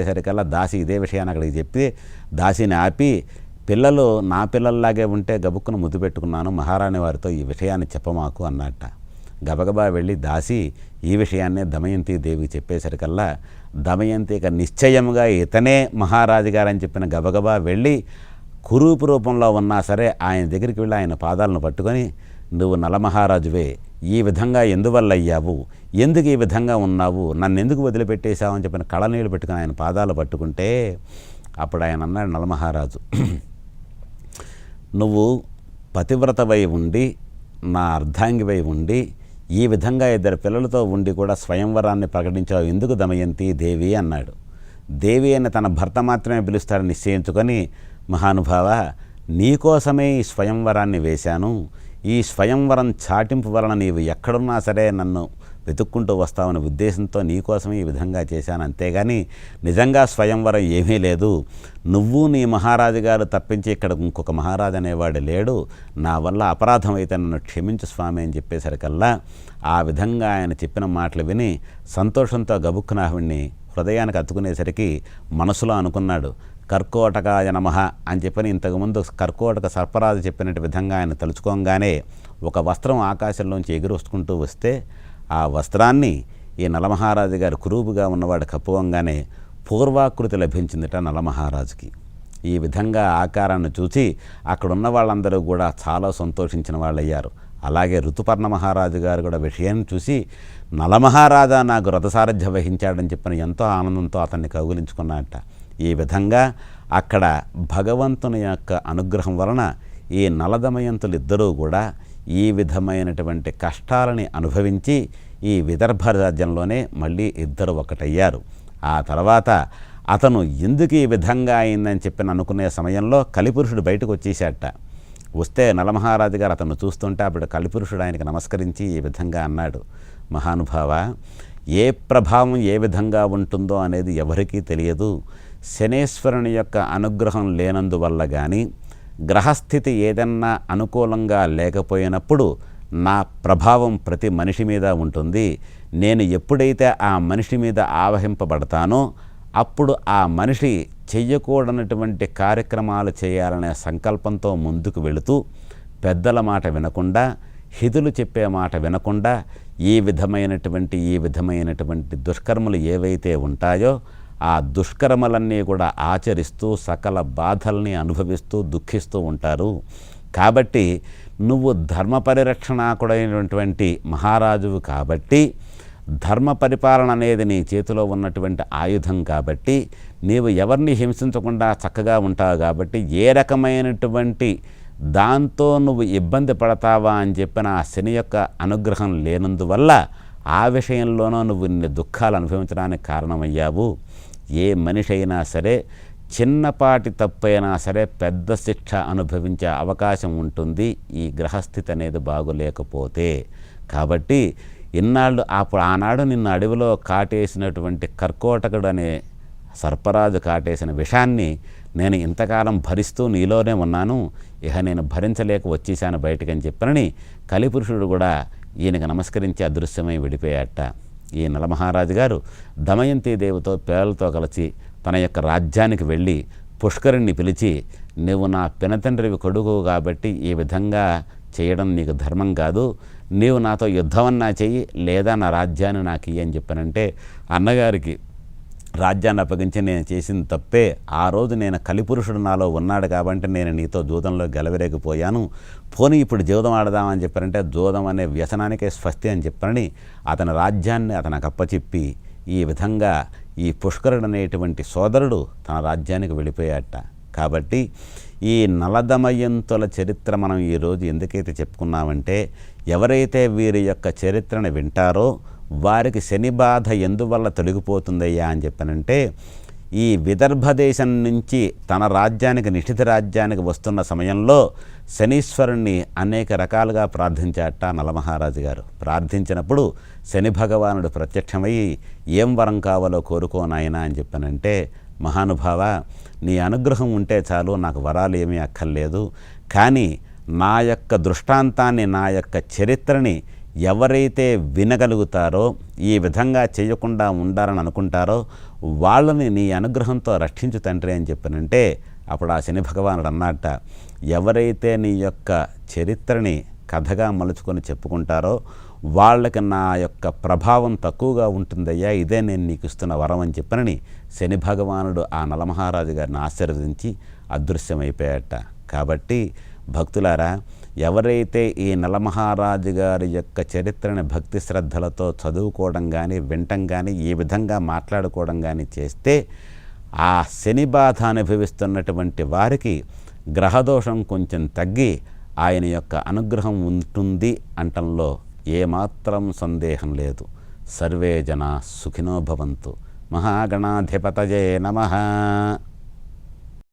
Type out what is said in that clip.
చెప్పేసరికల్లా దాసి ఇదే విషయాన్ని అక్కడికి చెప్పి దాసిని ఆపి, పిల్లలు నా పిల్లల్లాగే ఉంటే గబుక్కును ముద్దు పెట్టుకున్నాను, మహారాణి వారితో ఈ విషయాన్ని చెప్పమాకు అన్నట్ట. గబగబా వెళ్ళి దాసి ఈ విషయాన్నే దమయంతి దేవికి చెప్పేసరికల్లా దమయంతి ఇక నిశ్చయముగా ఇతనే మహారాజు గారని చెప్పిన గబగబా వెళ్ళి కురూపు రూపంలో ఉన్నా సరే ఆయన దగ్గరికి వెళ్ళి ఆయన పాదాలను పట్టుకొని, నువ్వు నలమహారాజువే, ఈ విధంగా ఎందువల్ల అయ్యావు, ఎందుకు ఈ విధంగా ఉన్నావు, నన్ను ఎందుకు వదిలిపెట్టేశావు అని చెప్పిన కళనీళ్ళు పెట్టుకుని ఆయన పాదాలు పట్టుకుంటే అప్పుడు ఆయన అన్నాడు, నలమహారాజు నువ్వు పతివ్రతవై ఉండి నా అర్ధాంగివై ఉండి ఈ విధంగా ఇద్దరు పిల్లలతో ఉండి కూడా స్వయంవరాన్ని ప్రకటించావు ఎందుకు దమయంతి దేవి అన్నాడు. దేవి అని తన భర్త మాత్రమే పిలుస్తాడని నిశ్చయించుకొని, మహానుభావ నీకోసమే ఈ స్వయంవరాన్ని వేశాను, ఈ స్వయంవరం చాటింపు వలన నీవు ఎక్కడున్నా సరే నన్ను వెతుక్కుంటూ వస్తావనే ఉద్దేశంతో నీకోసమే ఈ విధంగా చేశాను, అంతేగాని నిజంగా స్వయంవరం ఏమీ లేదు, నువ్వు నీ మహారాజు గారు తప్పించి ఇక్కడ ఇంకొక మహారాజు అనేవాడు లేడు, నా వల్ల అపరాధం అయితే నన్ను క్షమించు స్వామి అని చెప్పేసరికల్లా ఆ విధంగా ఆయన చెప్పిన మాటలు విని సంతోషంతో గబుక్కున ఆవిడ్ని హృదయానికి అత్తుకునేసరికి మనసులో అనుకున్నాడు, కర్కోటకాయ నమః అని చెప్పని ఇంతకుముందు కర్కోటక సర్పరాజు చెప్పినట్టు విధంగా ఆయన తలుచుకోగానే ఒక వస్త్రం ఆకాశంలోంచి ఎగురొస్తుకుంటూ వస్తే ఆ వస్త్రాన్ని ఈ నలమహారాజు గారు కురూపుగా ఉన్నవాడు కప్పువంగానే పూర్వాకృతి లభించిందిట నలమహారాజుకి. ఈ విధంగా ఆకారాన్ని చూసి అక్కడున్న వాళ్ళందరూ కూడా చాలా సంతోషించిన వాళ్ళయ్యారు. అలాగే ఋతుపర్ణ మహారాజు గారు కూడా విషయాన్ని చూసి, నలమహారాజా నాకు రథసారథ్య వహించాడని చెప్పిన ఎంతో ఆనందంతో అతన్ని కౌగిలించుకున్నట్ట. ఈ విధంగా అక్కడ భగవంతుని యొక్క అనుగ్రహం వలన ఈ నలదమయంతులిద్దరూ కూడా ఈ విధమైనటువంటి కష్టాలని అనుభవించి ఈ విదర్భ రాజ్యంలోనే మళ్ళీ ఇద్దరు ఒకటయ్యారు. ఆ తర్వాత అతను ఎందుకు ఈ విధంగా అయిందని చెప్పి అనుకునే సమయంలో కలిపురుషుడు బయటకు వచ్చేసాట. వస్తే నలమహారాజు గారు అతను చూస్తుంటే అప్పుడు కలిపురుషుడు ఆయనకి నమస్కరించి ఈ విధంగా అన్నాడు, మహానుభావ ఏ ప్రభావం ఏ విధంగా ఉంటుందో అనేది ఎవరికీ తెలియదు, శనేశ్వరుని యొక్క అనుగ్రహం లేనందువల్ల కానీ గ్రహస్థితి ఏదన్నా అనుకూలంగా లేకపోయినప్పుడు నా ప్రభావం ప్రతి మనిషి మీద ఉంటుంది, నేను ఎప్పుడైతే ఆ మనిషి మీద ఆవహింపబడతానో అప్పుడు ఆ మనిషి చెయ్యకూడనటువంటి కార్యక్రమాలు చేయాలనే సంకల్పంతో ముందుకు వెళుతూ పెద్దల మాట వినకుండా, హితులు చెప్పే మాట వినకుండా ఈ విధమైనటువంటి దుష్కర్మలు ఏవైతే ఉంటాయో ఆ దుష్కర్మలన్నీ కూడా ఆచరిస్తూ సకల బాధల్ని అనుభవిస్తూ దుఃఖిస్తూ ఉంటారు. కాబట్టి నువ్వు ధర్మ పరిరక్షణాకుడైనటువంటి మహారాజువు కాబట్టి, ధర్మ పరిపాలన అనేది నీ చేతిలో ఉన్నటువంటి ఆయుధం కాబట్టి, నీవు ఎవరిని హింసించకుండా చక్కగా ఉంటావు కాబట్టి ఏ రకమైనటువంటి దాంతో నువ్వు ఇబ్బంది పడతావా అని చెప్పిన ఆ శని యొక్క అనుగ్రహం లేనందువల్ల ఆ విషయంలోనూ నువ్వు ఇన్ని దుఃఖాలు అనుభవించడానికి కారణమయ్యావు. ఏ మనిషి అయినా సరే చిన్నపాటి తప్పైనా సరే పెద్ద శిక్ష అనుభవించే అవకాశం ఉంటుంది ఈ గ్రహస్థితి అనేది బాగులేకపోతే. కాబట్టి ఇన్నాళ్ళు ఆనాడు నిన్ను అడవిలో కాటేసినటువంటి కర్కోటకుడు అనే సర్పరాజు కాటేసిన విషాన్ని నేను ఇంతకాలం భరిస్తూ నీలోనే ఉన్నాను, ఇక నేను భరించలేక వచ్చేసాను బయటకని చెప్పనని కలిపురుషుడు కూడా ఈయనకు నమస్కరించి అదృశ్యమై విడిపోయాట. ఈ నలమహారాజు గారు దమయంతి దేవితో పిల్లలతో కలిసి తన యొక్క రాజ్యానికి వెళ్ళి పుష్కరుణ్ణి పిలిచి, నువ్వు నా పినతండ్రివి కొడుకు కాబట్టి ఈ విధంగా చేయడం నీకు ధర్మం కాదు, నీవు నాతో యుద్ధమన్నా చెయ్యి లేదా నా రాజ్యాన్ని నాకు ఇయ్యి అని చెప్పానంటే, అన్నగారికి రాజ్యాన్ని అప్పగించి నేను చేసిన తప్పే, ఆ రోజు నేను కలిపురుషుడు నాలో ఉన్నాడు కాబట్టి నేను నీతో జూదంలో గెలవలేకపోయాను, పోనీ ఇప్పుడు జూదం ఆడదామని చెప్పారంటే జూదం అనే వ్యసనానికే స్వస్తి అని చెప్పారని అతని రాజ్యాన్ని అతనికి అప్పచెప్పి ఈ విధంగా ఈ పుష్కరుడు అనేటువంటి సోదరుడు తన రాజ్యానికి వెళ్ళిపోయాట. కాబట్టి ఈ నలదమయంతుల చరిత్ర మనం ఈరోజు ఎందుకైతే చెప్పుకున్నామంటే, ఎవరైతే వీరి యొక్క చరిత్రను వింటారో వారికి శని బాధ ఎందువల్ల తొలగిపోతుందయ్యా అని చెప్పానంటే, ఈ విదర్భ దేశం నుంచి తన రాజ్యానికి నిషిద్ధ రాజ్యానికి వస్తున్న సమయంలో శనీశ్వరుణ్ణి అనేక రకాలుగా ప్రార్థించాట నలమహారాజు గారు. ప్రార్థించినప్పుడు శని భగవానుడు ప్రత్యక్షమయ్యి ఏం వరం కావాలో కోరుకో నాయనా అని చెప్పానంటే, మహానుభావ నీ అనుగ్రహం ఉంటే చాలు, నాకు వరాలు ఏమీ అక్కర్లేదు, కానీ నా యొక్క దృష్టాంతాన్ని నా యొక్క చరిత్రని ఎవరైతే వినగలుగుతారో, ఈ విధంగా చేయకుండా ఉండాలని అనుకుంటారో వాళ్ళని నీ అనుగ్రహంతో రక్షించు తండ్రి అని చెప్పనంటే, అప్పుడు ఆ శని భగవానుడు అన్నట్ట, ఎవరైతే నీ యొక్క చరిత్రని కథగా మలుచుకొని చెప్పుకుంటారో వాళ్ళకి నా యొక్క ప్రభావం తక్కువగా ఉంటుందయ్యా, ఇదే నేను నీకు ఇస్తున్న వరం అని చెప్పనని శని భగవానుడు ఆ నలమహారాజు గారిని ఆశీర్వదించి అదృశ్యమైపోయాట. కాబట్టి భక్తులారా, ఎవరైతే ఈ నలమహారాజు గారి యొక్క చరిత్రని భక్తి శ్రద్ధలతో చదువుకోవడం కానీ, వినటం కానీ, ఈ విధంగా మాట్లాడుకోవడం కానీ చేస్తే ఆ శని బాధ అనుభవిస్తున్నటువంటి వారికి గ్రహదోషం కొంచెం తగ్గి ఆయన యొక్క అనుగ్రహం ఉంటుంది అంటంలో ఏమాత్రం సందేహం లేదు. సర్వే జనా సుఖినో భవంతు. మహాగణాధిపతయే నమః.